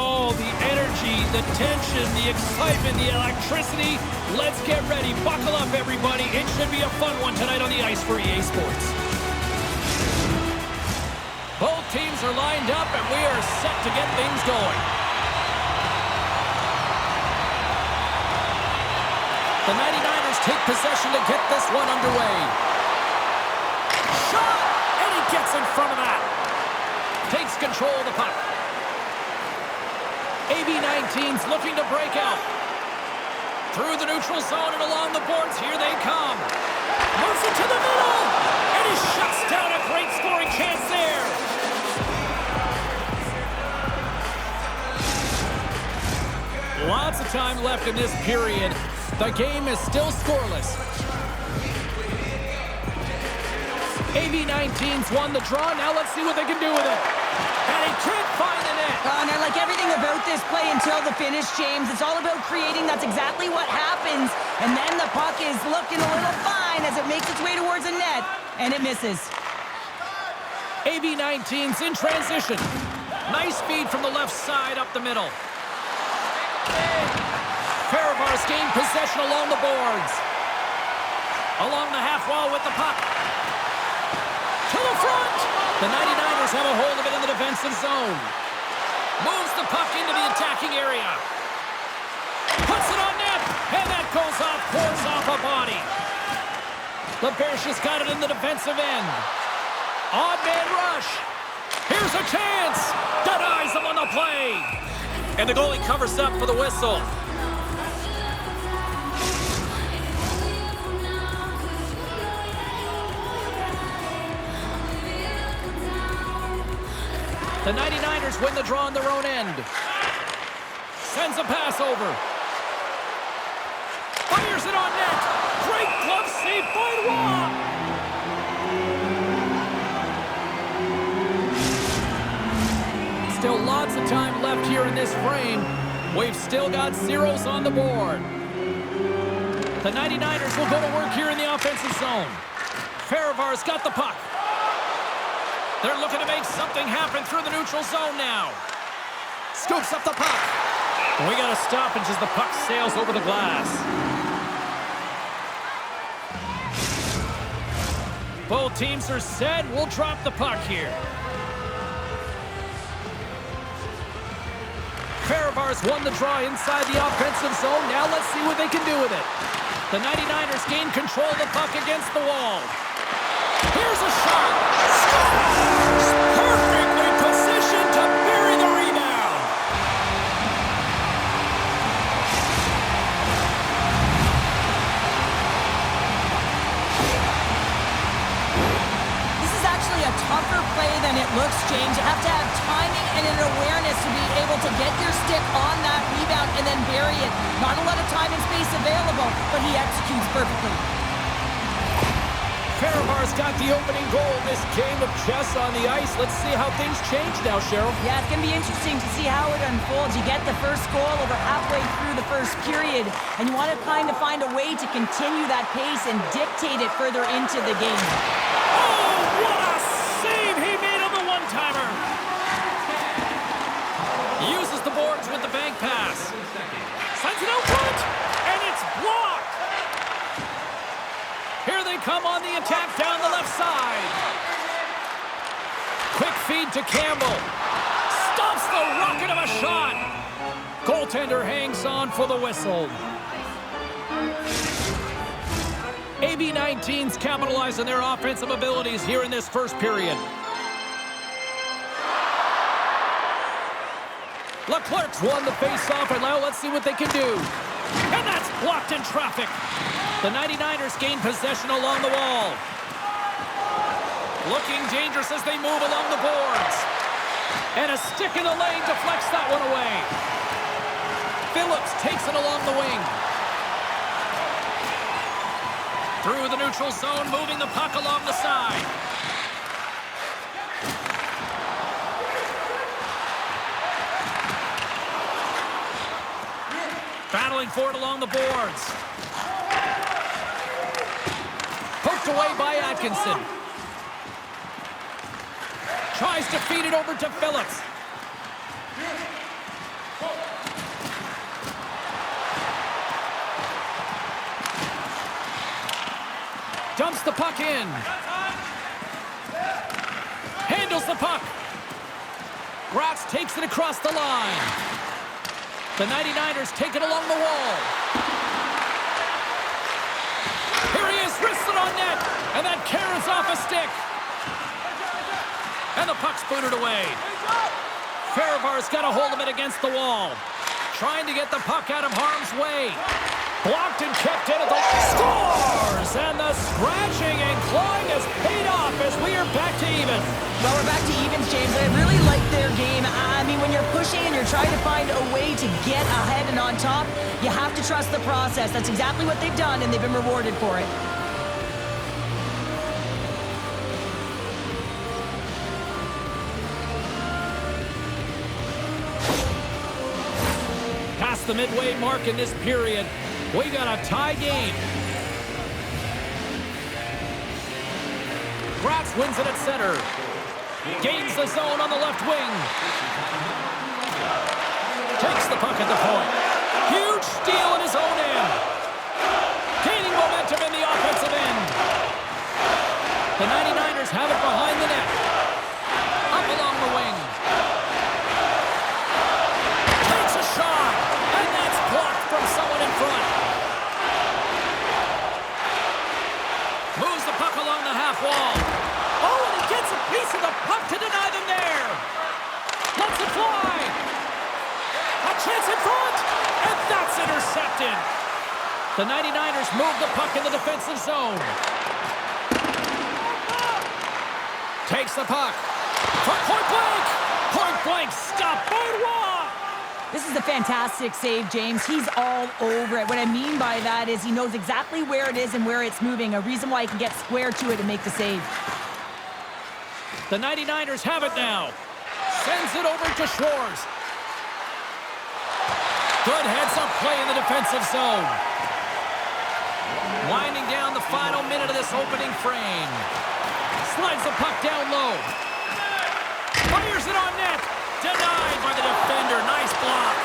Oh, the energy, the tension, the excitement, the electricity. Let's get ready. Buckle up, everybody. It should be a fun one tonight on the ice for EA Sports. Both teams are lined up, and we are set to get things going. The 99ers take possession to get this one underway. Shot! And he gets in front of that. Takes control of the puck. AV19's looking to break out. Through the neutral zone and along the boards. Here they come. Moves it to the middle. And he shuts down a great scoring chance there. Lots of time left in this period. The game is still scoreless. AV19's won the draw. Now let's see what they can do with it. And he can't find the net. And I like everything about this play until the finish, James. It's all about creating. That's exactly what happens. And then the puck is looking a little fine as it makes its way towards the net. And it misses. AV19's in transition. Nice feed from the left side up the middle. Fehérvár's gained possession along the boards. Along the half wall with the puck. To the front! The 99ers have a hold of it in the defensive zone. Moves the puck into the attacking area. Puts it on net! And that goes off, pours off a body. Laberge's got it in the defensive end. Odd man rush. Here's a chance! Denies him on the play! And the goalie covers up for the whistle. The 99ers win the draw on their own end. Sends a pass over. Fires it on net. Great glove save by Roy. Still lots of time left here in this frame. We've still got zeros on the board. The 99ers will go to work here in the offensive zone. Fehérvár's got the puck. They're looking to make something happen through the neutral zone now. Scoops up the puck. We got a stoppage as the puck sails over the glass. Both teams are set. We'll drop the puck here. Fehérvár's won the draw inside the offensive zone. Now let's see what they can do with it. The 99ers gain control of the puck against the wall. Here's a shot. Perfectly positioned to bury the rebound. This is actually a tougher play than it looks, James. You have to have timing and an awareness to be able to get your stick on that rebound and then bury it. Not a lot of time and space available, but he executes perfectly. Fehérvár's got the opening goal in this game of chess on the ice. Let's see how things change now, Cheryl. Yeah, it's going to be interesting to see how it unfolds. You get the first goal over halfway through the first period, and you want to kind of find a way to continue that pace and dictate it further into the game. Oh, what a save he made on the one-timer. Uses the boards with the bank pass. Sends it out front, and it's blocked. Here they come on the attack down the left side. Quick feed to Campbell. Stops the rocket of a shot. Goaltender hangs on for the whistle. AV19's capitalize on their offensive abilities here in this first period. Leclerc's won the face-off, and now let's see what they can do. And that's blocked in traffic. The 99ers gain possession along the wall. Looking dangerous as they move along the boards. And a stick in the lane deflects that one away. Phillips takes it along the wing. Through the neutral zone, moving the puck along the side. Battling for it along the boards. Poked away by Atkinson. Tries to feed it over to Phillips. Dumps the puck in. Handles the puck. Graz takes it across the line. The 99ers take it along the wall. Here he is, wristed on net. And that carries off a stick. And the puck's booted away. Fehérvár's got a hold of it against the wall. Trying to get the puck out of harm's way. Blocked and kept in at the scores! And the scratching and clawing has paid off as we are back to even. Well, we're back to evens, James. I really like their game. I mean, when you're pushing and you're trying to find a way to get ahead and on top, you have to trust the process. That's exactly what they've done, and they've been rewarded for it. Past the midway mark in this period, we got a tie game. Graz wins it at center. Gains the zone on the left wing. Takes the puck at the point. Huge steal in his own end. Gaining momentum in the offensive end. The 99ers have it behind the net. Up along the wing. Takes a shot. And that's blocked from someone in front. Moves the puck along the half wall. Oh, and he gets a piece of the puck to deny them there. Lets it fly. A chance in front. And that's intercepted. The 99ers move the puck in the defensive zone. Takes the puck. From point blank. Point blank stop by Roy. This is a fantastic save, James. He's all over it. What I mean by that is he knows exactly where it is and where it's moving, a reason why he can get square to it and make the save. The 99ers have it now. Sends it over to Schwartz. Good heads-up play in the defensive zone. Winding down the final minute of this opening frame. Slides the puck down low. Fires it on net. Denied by the defender. Nice block.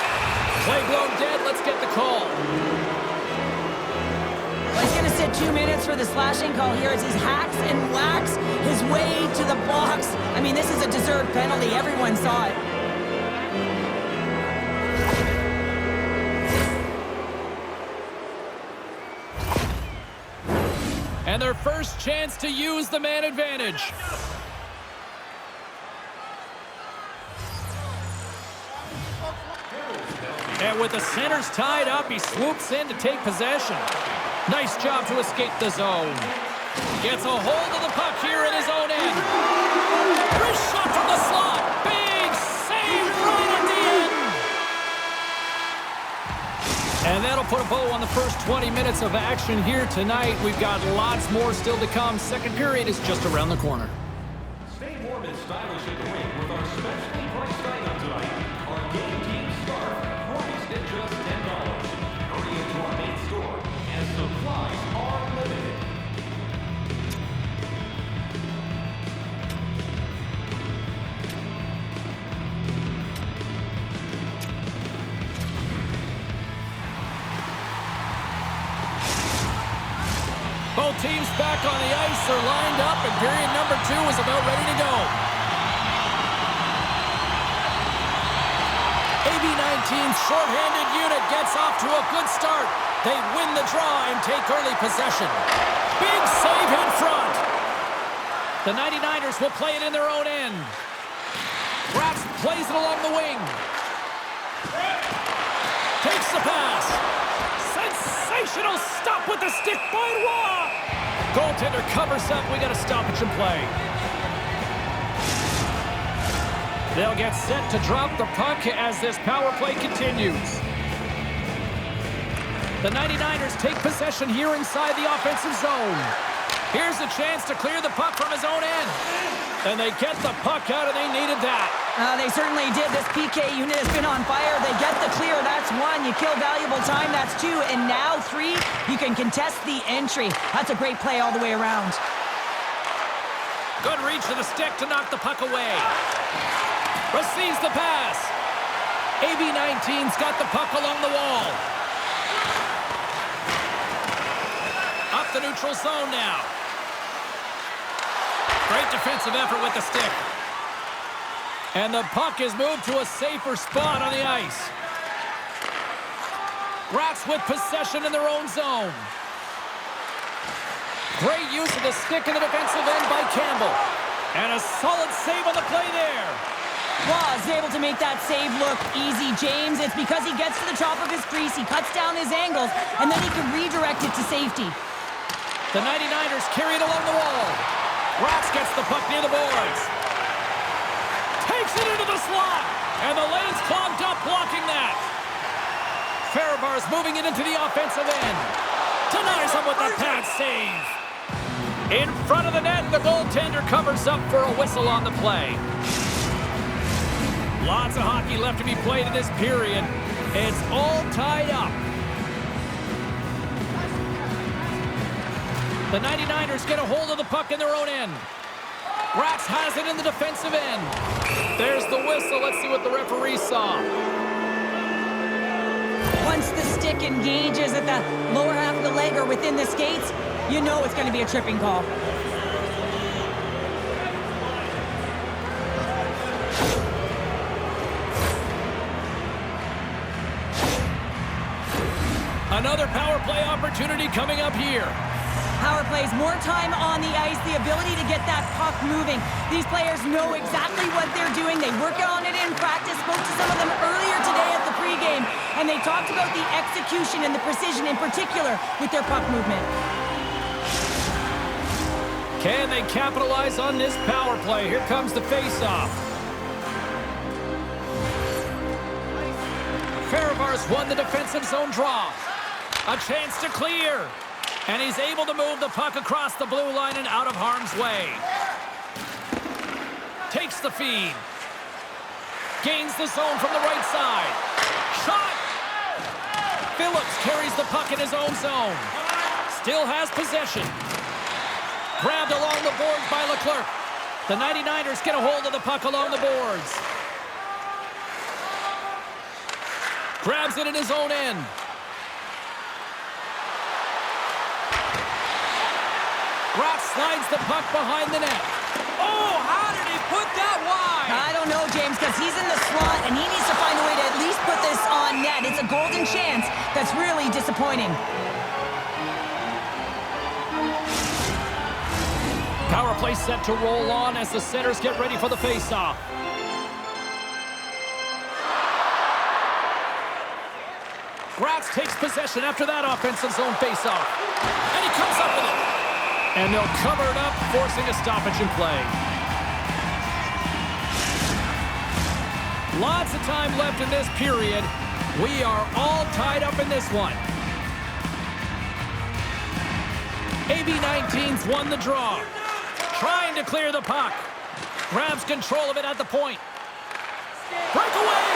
Play blown dead. Let's get the call. Well, he's going to sit 2 minutes for the slashing call here as he hacks and whacks his way to the box. I mean, this is a deserved penalty. Everyone saw it. And their first chance to use the man advantage. And with the centers tied up, he swoops in to take possession. Nice job to escape the zone. Gets a hold of the puck here in his own end. Wrist shot from the slot. Big save right at the end. And that'll put a bow on the first 20 minutes of action here tonight. We've got lots more still to come. Second period is just around the corner. Stay warm and stylish in the ring with our specially priced item tonight. Our game team scarf, priced at just $10. Hurry into our main store as supplies are limited. Both teams back on the ice are lined up, and period number 2 is about ready to go. AV19's shorthanded unit gets off to a good start. They win the draw and take early possession. Big save in front. The 99ers will play it in their own end. Graz plays it along the wing. Takes the pass. Sensational stop with the stick by Roy. Goaltender covers up. We got a stoppage in play. They'll get set to drop the puck as this power play continues. The 99ers take possession here inside the offensive zone. Here's a chance to clear the puck from his own end. And they get the puck out, and they needed that. They certainly did. This PK unit has been on fire. They get the clear. That's 1. You kill valuable time. That's 2. And now 3, you can contest the entry. That's a great play all the way around. Good reach of the stick to knock the puck away. Receives the pass. AV19's got the puck along the wall. Up the neutral zone now. Great defensive effort with the stick. And the puck is moved to a safer spot on the ice. Graz with possession in their own zone. Great use of the stick in the defensive end by Campbell. And a solid save on the play there. Wow, is able to make that save look easy, James. It's because he gets to the top of his crease, he cuts down his angles, and then he can redirect it to safety. The 99ers carry it along the wall. Graz gets the puck near the boards. Takes it into the slot. And the lane's clogged up blocking that. Fehérvár's moving it into the offensive end. Denies him with the pad save. In front of the net, the goaltender covers up for a whistle on the play. Lots of hockey left to be played in this period. It's all tied up. The 99ers get a hold of the puck in their own end. Graz has it in the defensive end. There's the whistle. Let's see what the referee saw. Once the stick engages at the lower half of the leg or within the skates, you know it's going to be a tripping call. Another power play opportunity coming up here. Power plays, more time on the ice, the ability to get that puck moving. These players know exactly what they're doing. They work on it in practice. Spoke to some of them earlier today at the pregame, and they talked about the execution and the precision in particular with their puck movement. Can they capitalize on this power play? Here comes the face-off. Fehérvár's won the defensive zone draw. A chance to clear. And he's able to move the puck across the blue line and out of harm's way. Takes the feed. Gains the zone from the right side. Shot! Phillips carries the puck in his own zone. Still has possession. Grabbed along the boards by Leclerc. The 99ers get a hold of the puck along the boards. Grabs it in his own end. Graz slides the puck behind the net. Oh, how did he put that wide? I don't know, James, because he's in the slot, and he needs to find a way to at least put this on net. It's a golden chance. That's really disappointing. Power play set to roll on as the centers get ready for the face-off. Graz takes possession after that offensive zone face-off. And he comes up with it. And they'll cover it up, forcing a stoppage in play. Lots of time left in this period. We are all tied up in this one. AB19's won the draw. Trying to clear the puck. Grabs control of it at the point. Breakaway!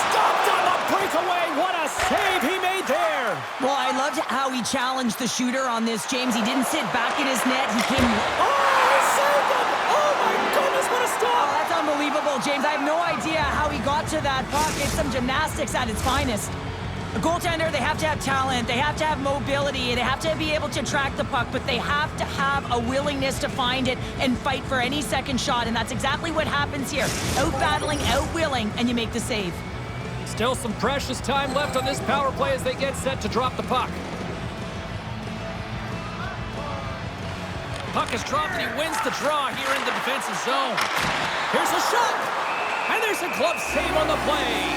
Stopped on the breakaway. What a save he made there. Well, I loved how he challenged the shooter on this, James. He didn't sit back in his net. He came... Oh, he saved him! Oh, my goodness, what a stop! Oh, that's unbelievable, James. I have no idea how he got to that puck. It's some gymnastics at its finest. A goaltender, they have to have talent, they have to have mobility, they have to be able to track the puck, but they have to have a willingness to find it and fight for any second shot, and that's exactly what happens here. Out-battling, out-willing, and you make the save. Still some precious time left on this power play as they get set to drop the puck. Puck is dropped and he wins the draw here in the defensive zone. Here's a shot! And there's a glove save on the play.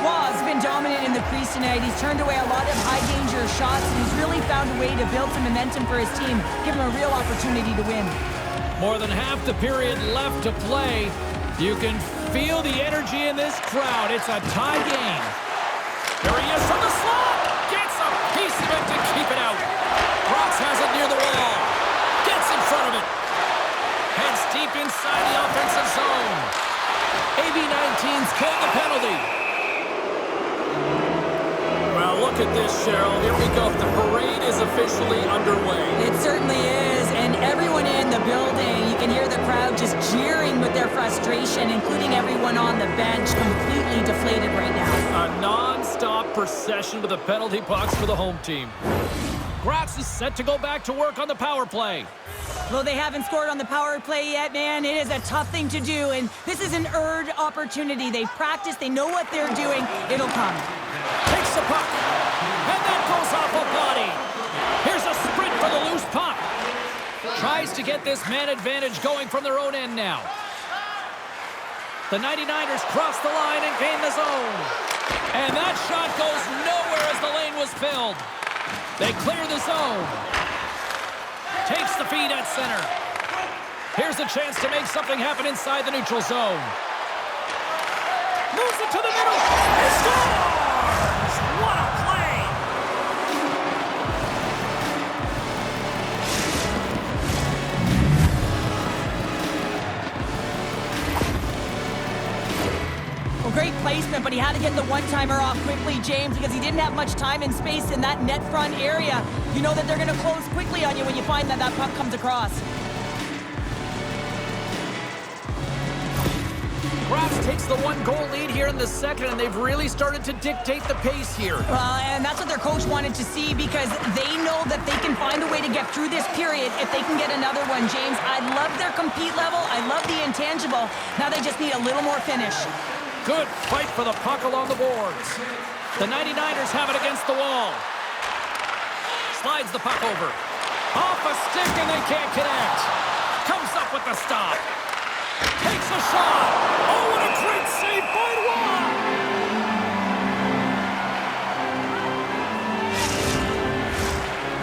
Waz been dominant in the crease tonight. He's turned away a lot of high-danger shots, and he's really found a way to build some momentum for his team, give him a real opportunity to win. More than half the period left to play. You can feel the energy in this crowd. It's a tie game. There he is from the slot. Gets a piece of it to keep it out. Graz has it near the wall. Gets in front of it. Heads deep inside the offensive zone. AB19's killed the penalty. Well, look at this, Cheryl. Here we go. The parade is officially underway. It certainly is, and everyone in the building, you can hear the crowd just jeering with their frustration, including everyone on the bench, completely deflated right now. A non-stop procession with the penalty pucks for the home team. Graz is set to go back to work on the power play. Though they haven't scored on the power play yet, man, it is a tough thing to do, and this is an earned opportunity. They've practiced, they know what they're doing. It'll come. Takes the puck, and that goes off a body. Here's a sprint for the loose puck. Tries to get this man advantage going from their own end now. The 99ers cross the line and gain the zone. And that shot goes nowhere as the lane was filled. They clear the zone. Takes the feed at center. Here's a chance to make something happen inside the neutral zone. Moves it to the middle. He scores! What a play! Well, great placement, but he had to get the one-timer off quickly, James, because he didn't have much time and space in that net front area. You know that they're going to close quickly on you when you find that that puck comes across. Graz takes the one-goal lead here in the second, and they've really started to dictate the pace here. And that's what their coach wanted to see, because they know that they can find a way to get through this period if they can get another one, James. I love their compete level. I love the intangible. Now they just need a little more finish. Good fight for the puck along the boards. The 99ers have it against the wall. Slides the puck over. Off a stick, and they can't connect. Comes up with the stop. Takes a shot. Oh, what a great save by Waugh.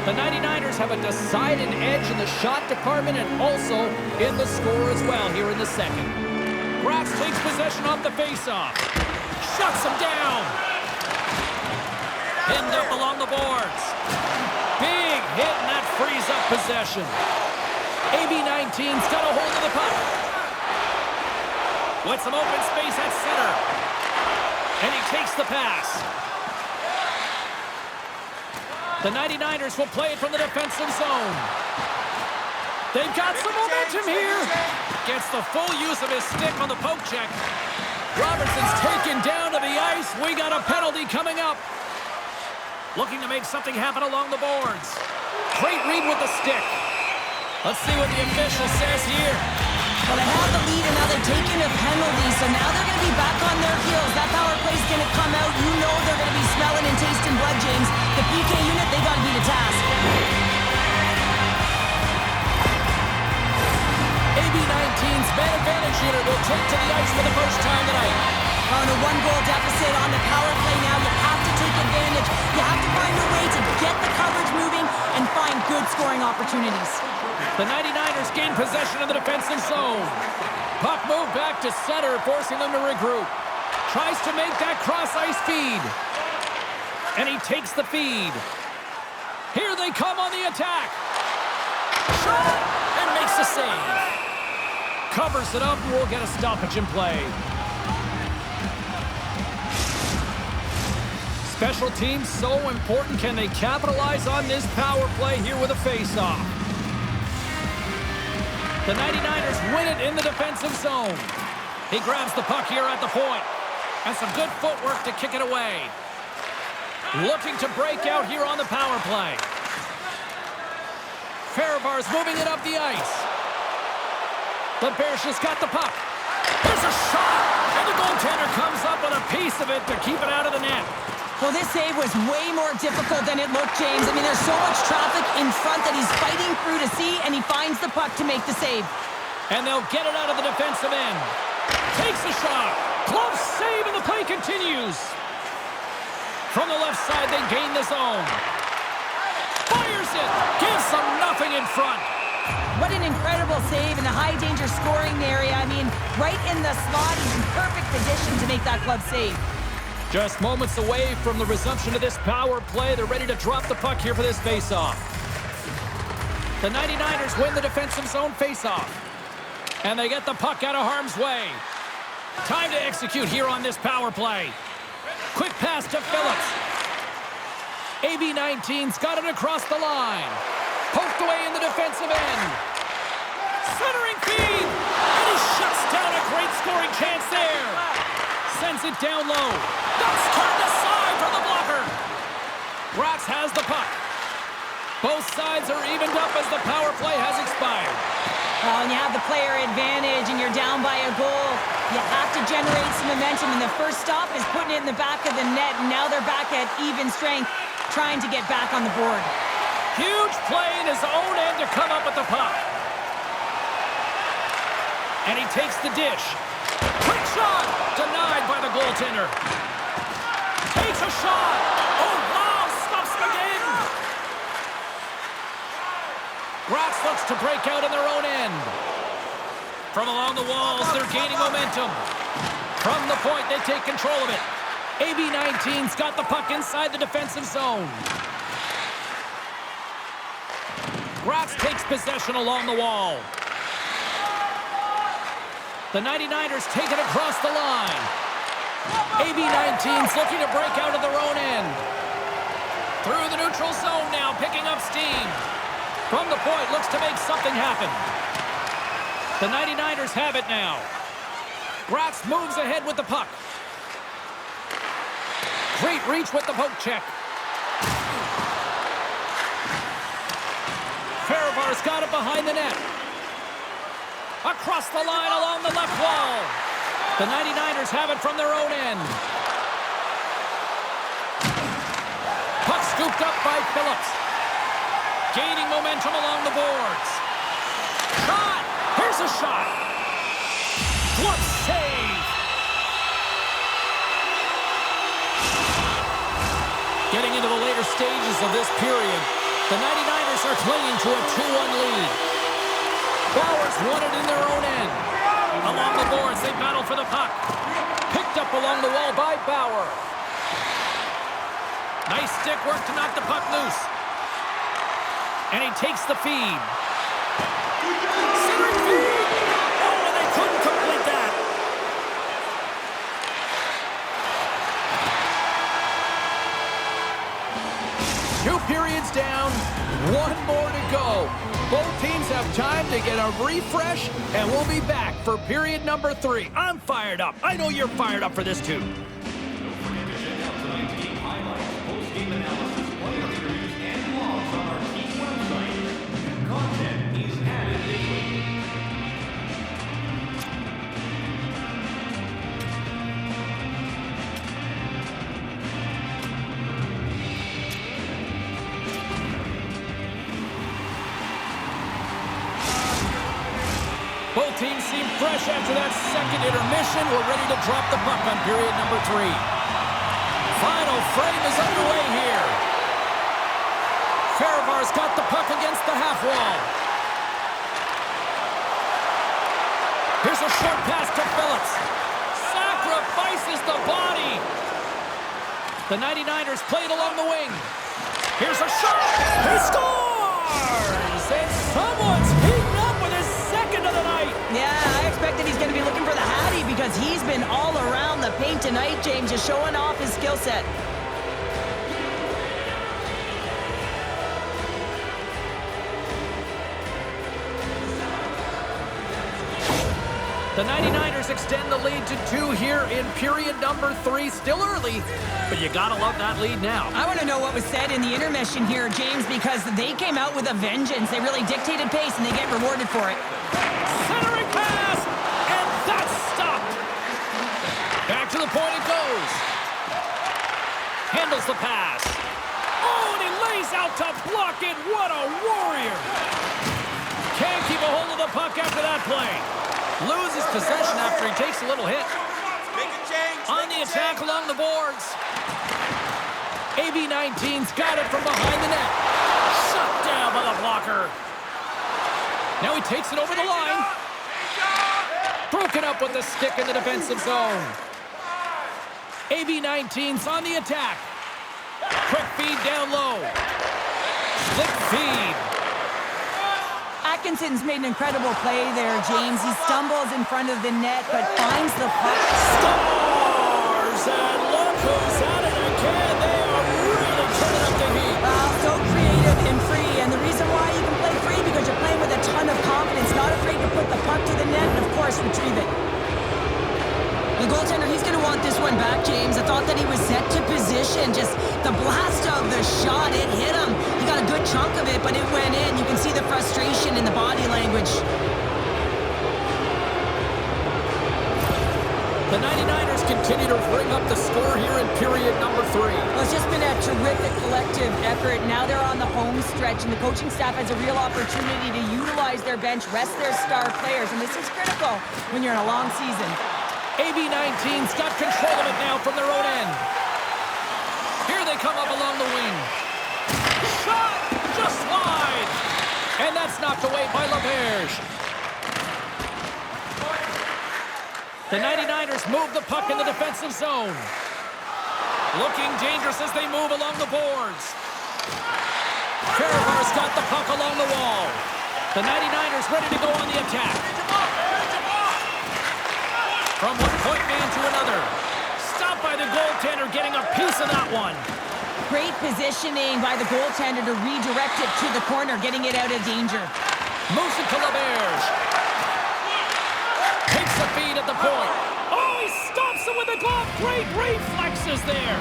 The 99ers have a decided edge in the shot department and also in the score as well here in the second. Graz takes possession off the faceoff. Shuts him down. Pinned up along the boards. Big hit, and that frees up possession. AB19's got a hold of the puck. With some open space at center. And he takes the pass. The 99ers will play it from the defensive zone. They've got some momentum here. Gets the full use of his stick on the poke check. Robertson's taken down to the ice. We got a penalty coming up. Looking to make something happen along the boards. Great read with the stick. Let's see what the official says here. Well, they have the lead, and now they're taking a penalty, so now they're going to be back on their heels. That power play's going to come out. You know they're going to be smelling and tasting blood, James. The PK unit, they got to be the task. AB19's man advantage unit will take to the ice for the first time tonight. On a one-goal deficit on the power play now, you have to take advantage. You have to find a way to get the coverage moving and find good scoring opportunities. The 99ers gain possession of the defensive zone. Puck moved back to center, forcing them to regroup. Tries to make that cross-ice feed. And he takes the feed. Here they come on the attack. Shot! And makes the save. Covers it up, and we'll get a stoppage in play. Special teams so important. Can they capitalize on this power play here with a face-off? The 99ers win it in the defensive zone. He grabs the puck here at the point. And some good footwork to kick it away. Looking to break out here on the power play. Fehérvár's moving it up the ice. Laberge's got the puck. There's a shot! And the goaltender comes up with a piece of it to keep it out of the net. Well, this save was way more difficult than it looked, James. I mean, there's so much traffic in front that he's fighting through to see, and he finds the puck to make the save. And they'll get it out of the defensive end. Takes a shot. Close save, and the play continues. From the left side, they gain the zone. Fires it. Gives them nothing in front. What an incredible save in a high-danger scoring area. I mean, right in the slot. He's in perfect position to make that glove save. Just moments away from the resumption of this power play. They're ready to drop the puck here for this face-off. The 99ers win the defensive zone face-off. And they get the puck out of harm's way. Time to execute here on this power play. Quick pass to Phillips. AB19's got it across the line. Poked away in the defensive end. Centering feed. And he shuts down a great scoring chance there. Sends it down low. That's turned aside from the blocker. Graz has the puck. sides are evened up as the power play has expired. Well, and you have the player advantage and you're down by a goal. You have to generate some momentum, and the first stop is putting it in the back of the net, and now they're back at even strength, trying to get back on the board. Huge play in his own end to come up with the puck. And he takes the dish. Quick shot! Denied by the goaltender. Takes a shot! Oh, wow! Stops him again! Graz looks to break out in their own end. From along the walls, they're gaining momentum. From the point, they take control of it. AV19's got the puck inside the defensive zone. Graz takes possession along the wall. The 99ers take it across the line. AV19's looking to break out of their own end. Through the neutral zone now, picking up steam. From the point, looks to make something happen. The 99ers have it now. Graz moves ahead with the puck. Great reach with the poke check. Fehérvár's got it behind the net. Across the line along the left wall. The 99ers have it from their own end. Puck scooped up by Phillips. Gaining momentum along the boards. Shot! Here's a shot! Glove save! Getting into the later stages of this period, the 99ers are clinging to a 2-1 lead. Bauer's won it in their own end. Along the boards, they battle for the puck. Picked up along the wall by Bauer. Nice stick work to knock the puck loose. And he takes the feed. Centering feed! Oh, and they couldn't complete that. Two periods down, one more to go. Both teams have time to get a refresh, and we'll be back for period number 3. I'm fired up. I know you're fired up for this too. Don't forget to check out tonight's game highlights, post-game analysis, player interviews, and blogs on our team website. New content is added daily. Both teams seem fresh after that second intermission. We're ready to drop the puck on period number 3. Final frame is underway here. Fehérvár's got the puck against the half wall. Here's a short pass to Phillips. Sacrifices the body. The 99ers played along the wing. Here's a shot. He scores! And someone's heating up with his second of the night. Yeah, I expected he's going to be looking for the Hattie because he's been all around the paint tonight, James, just showing off his skill set. The 99ers extend the lead to 2 here in period number 3. Still early, but you gotta love that lead now. I want to know what was said in the intermission here, James, because they came out with a vengeance. They really dictated pace, and they get rewarded for it. Centering pass, and that's stopped. Back to the point it goes. Handles the pass. Oh, and he lays out to block it. What a warrior. Can't keep a hold of the puck after that play. Loses possession after he takes a little hit. On the attack along the boards. AV19's got it from behind the net. Shut down by the blocker. Now he takes it over the line. Broken up with the stick in the defensive zone. AV19's on the attack. Quick feed down low. Slick feed. Atkinson's made an incredible play there, James. He stumbles in front of the net, but finds the puck. Stars! And look who's at it again. They are really turning up the heat. So creative and free. And the reason why you can play free, because you're playing with a ton of confidence, not afraid to put the puck to the net, and of course, retrieve it. The goaltender, he's going to want this one back, James. I thought that he was set to position. Just the blast of the shot, it hit him. He got a good good chunk of it, but it went in. You can see the frustration in the body language. The 99ers continue to bring up the score here in period number 3. Well, it's just been a terrific collective effort. Now they're on the home stretch, and the coaching staff has a real opportunity to utilize their bench, rest their star players, and this is critical when you're in a long season. AV19's got control of it now from their own end. Here they come up along the wing. Shot! Just wide! And that's knocked away by Laberge. The 99ers move the puck in the defensive zone. Looking dangerous as they move along the boards. Fehérvár's got the puck along the wall. The 99ers ready to go on the attack. From one point man to another. Stopped by the goaltender, getting a piece of that one. Great positioning by the goaltender to redirect it to the corner, getting it out of danger. Moves it to Laberge. Takes the feed at the point. Oh, he stops it with a glove. Great reflexes there.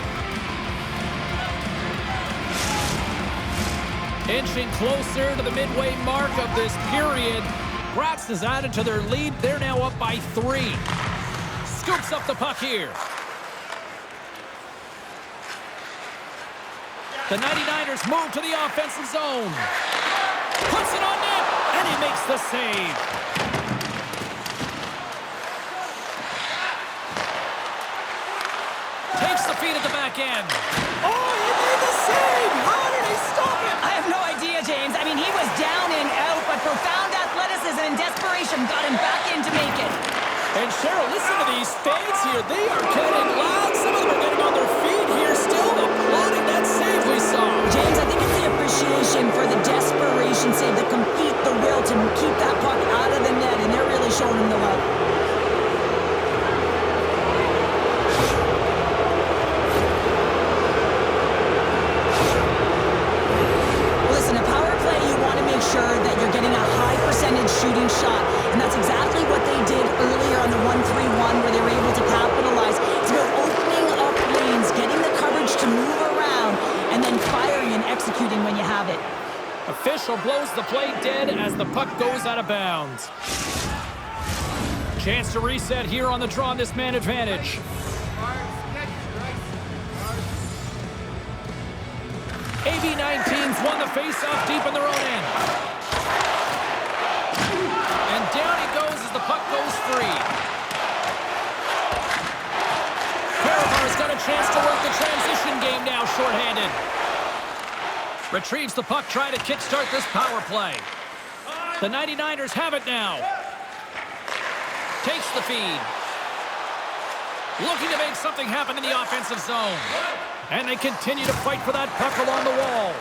Inching closer to the midway mark of this period. Graz has added to their lead. They're now up by 3. Scoops up the puck here. The 99ers move to the offensive zone. Puts it on net, and he makes the save. Takes the feed at the back end. Oh, he made the save! How did he stop it? I have no idea, James. I mean, he was down and out, but profound athleticism and desperation got him back in to make it. And Cheryl, listen to these fans here. They are getting loud. Some of them are getting on their feet here still, applauding that save we saw. James, I think it's the appreciation for the desperation save, the compete, the will to keep that puck out of the net, and they're really showing him the love. Sure that you're getting a high percentage shooting shot, and that's exactly what they did earlier on the 1-3-1 where they were able to capitalize. It's about opening up lanes, getting the coverage to move around, and then firing and executing when you have it. Official blows the play dead as the puck goes out of bounds. Chance to reset here on the draw on this man advantage. AV19's won the face-off deep in their own end. And down he goes as the puck goes free. Fehérvár's got a chance to work the transition game now, shorthanded. Retrieves the puck, trying to kickstart this power play. The 99ers have it now. Takes the feed. Looking to make something happen in the offensive zone. And they continue to fight for that puck along the wall.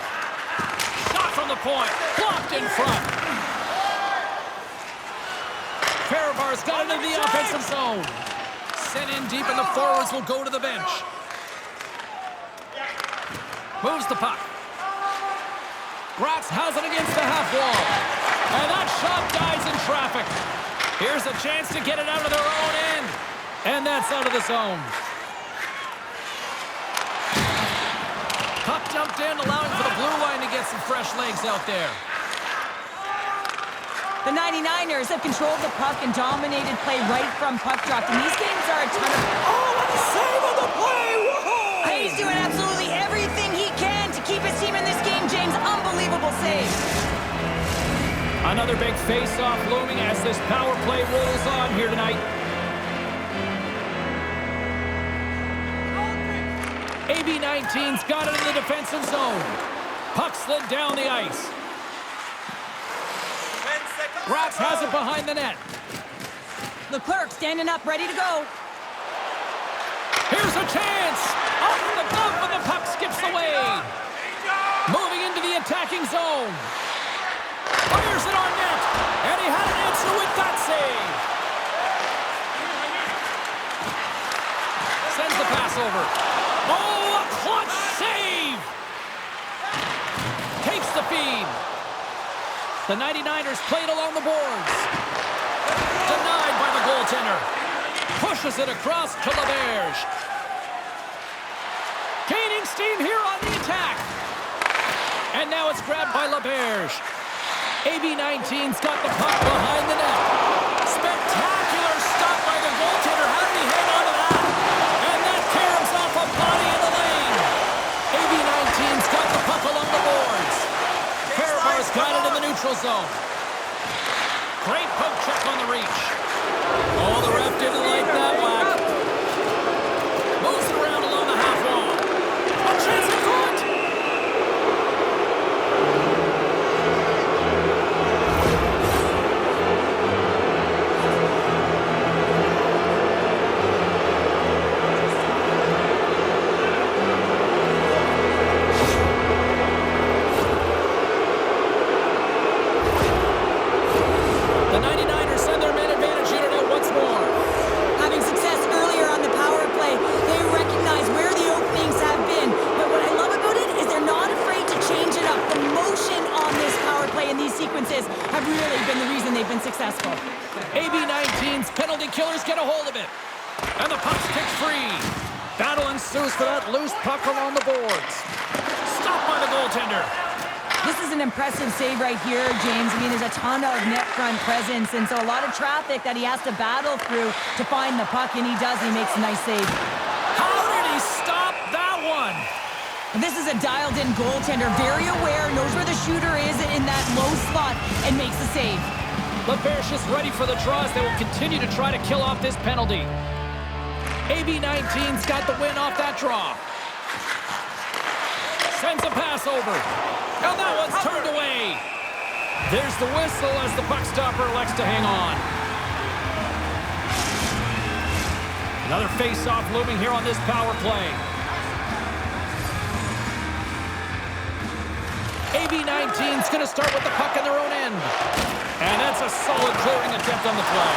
Shot from the point. Blocked in front. Fehérvár's got it into the offensive zone. Sent in deep, and the forwards will go to the bench. Moves the puck. Graz has it against the half wall. And that shot dies in traffic. Here's a chance to get it out of their own end. And that's out of the zone. Puck dumped in, allowing for the blue line to get some fresh legs out there. The 99ers have controlled the puck and dominated play right from puck drop. And these games are a ton of... Oh, what a save on the play! Whoa! He's doing absolutely everything he can to keep his team in this game, James. Unbelievable save. Another big face-off looming as this power play rolls on here tonight. AV19's got it in the defensive zone. Puck slid down the ice. Graz has it behind the net. Leclerc standing up, ready to go. Here's a chance. Off the glove, but the puck skips away. Moving into the attacking zone. Fires it on net. And he had an answer with that save. Sends the pass over. Oh, a clutch save! Takes the feed. The 99ers played along the boards. Denied by the goaltender. Pushes it across to Laberge. Gaining steam here on the attack. And And now it's grabbed by Laberge. AV19's got the puck behind the net. Spectacular stop by the goaltender. How did he hang on to that? And that caroms off a body in the lane. AV19's got the puck along the boards. Fehérvár's got it in the neutral zone. Great poke check on the reach. Oh, the ref didn't like that whack. Moves it around along the half wall. A chance in front. The 99ers send their man advantage unit out once more. Having success earlier on the power play, they recognize where the openings have been. But what I love about it is they're not afraid to change it up. The motion on this power play and these sequences have really been the reason they've been successful. AV19's penalty killers get a hold of it. And the puck's kicked free. Battle ensues for that loose puck along the boards. Stopped by the goaltender. This is an impressive save right here, James. I mean, there's a ton of net front presence, and so a lot of traffic that he has to battle through to find the puck, and he does. He makes a nice save. How did he stop that one? This is a dialed-in goaltender, very aware, knows where the shooter is in that low slot, and makes the save. Laberge is ready for the draws. They will continue to try to kill off this penalty. AV19's got the win off that draw. Sends a pass over. And that one's turned away. There's the whistle as the puck stopper elects to hang on. Another face-off looming here on this power play. AV19's going to start with the puck in their own end. And that's a solid clearing attempt on the play.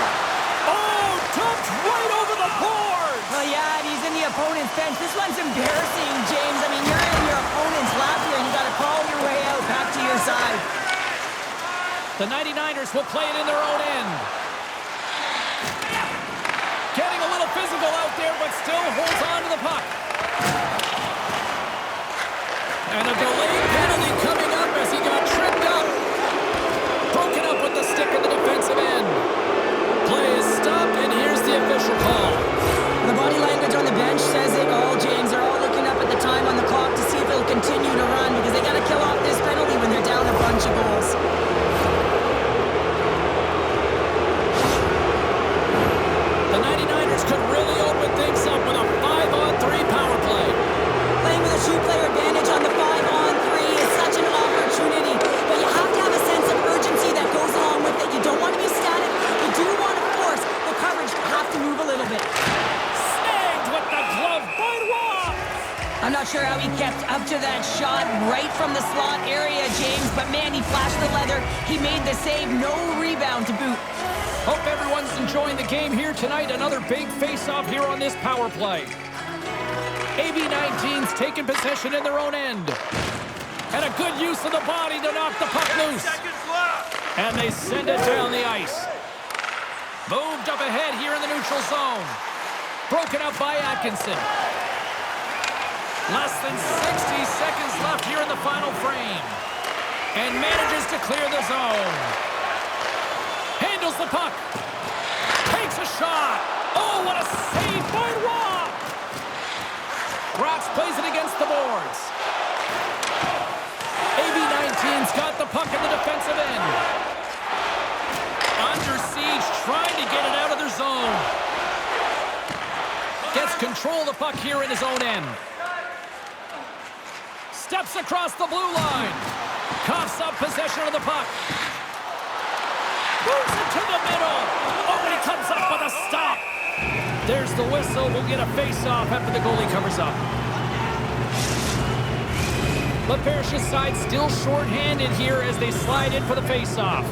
Oh, dumped right over the board! Well, yeah, and he's in the opponent's bench. This one's embarrassing, James. I mean, you're in your opponent's lap here, and you got to crawl your way out back to your side. The 99ers will play it in their own end. Getting a little physical out there, but still holds on to the puck. And a delayed penalty coming up as he got tripped up. Broken up with the stick in the defensive end. Play is stopped, and here's the official call. The body language on the bench says it all, James. They're all looking up at the time on the clock to see if it'll continue to run because they got to kill off this penalty when they're down a bunch of goals. The 99ers could really open things up with a 5-on-3 power play. Playing with a shoe player advantage on the 5-on-3 is such an opportunity, but you have to have a sense of urgency that goes along with it. You don't want to be static. You do want to force the coverage to have to move a little bit. With the glove by Rob. I'm not sure how he kept up to that shot right from the slot area, James, but man, he flashed the leather. He made the save, no rebound to boot. Hope everyone's enjoying the game here tonight. Another big face-off here on this power play. AV19's taking possession in their own end. And a good use of the body to knock the puck loose. And they send it down the ice. Moved up ahead here in the neutral zone. Broken up by Atkinson. Less than 60 seconds left here in the final frame. And manages to clear the zone. Handles the puck. Takes a shot. Oh, what a save by Rob. Rox plays it against the boards. AV19's got the puck in the defensive end. Under siege, trying to get it out of their zone. Gets control of the puck here in his own end. Steps across the blue line. Coughs up possession of the puck. Moves it to the middle. Oh, and he comes up with a stop. There's the whistle. We'll get a face-off after the goalie covers up. Laberge's side still short-handed here as they slide in for the face-off.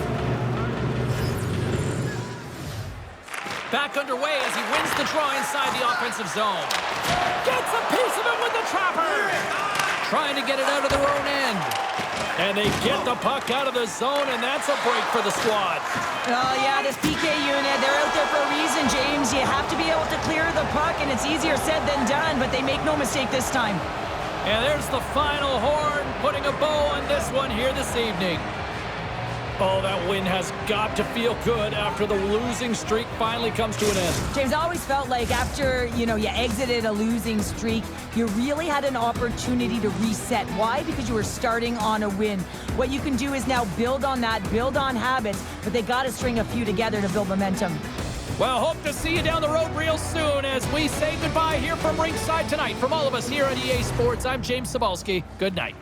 Back underway as he wins the draw inside the offensive zone. Gets a piece of it with the trapper. Trying to get it out of their own end. And they get the puck out of the zone, and that's a break for the squad. Oh, yeah, this PK unit, they're out there for a reason, James. You have to be able to clear the puck, and it's easier said than done, but they make no mistake this time. And there's the final horn, putting a bow on this one here this evening. Oh, that win has got to feel good after the losing streak finally comes to an end. James, I always felt like after, you exited a losing streak, you really had an opportunity to reset. Why? Because you were starting on a win. What you can do is now build on that, build on habits, but they got to string a few together to build momentum. Well, hope to see you down the road real soon as we say goodbye here from ringside tonight. From all of us here at EA Sports, I'm James Cybulski. Good night.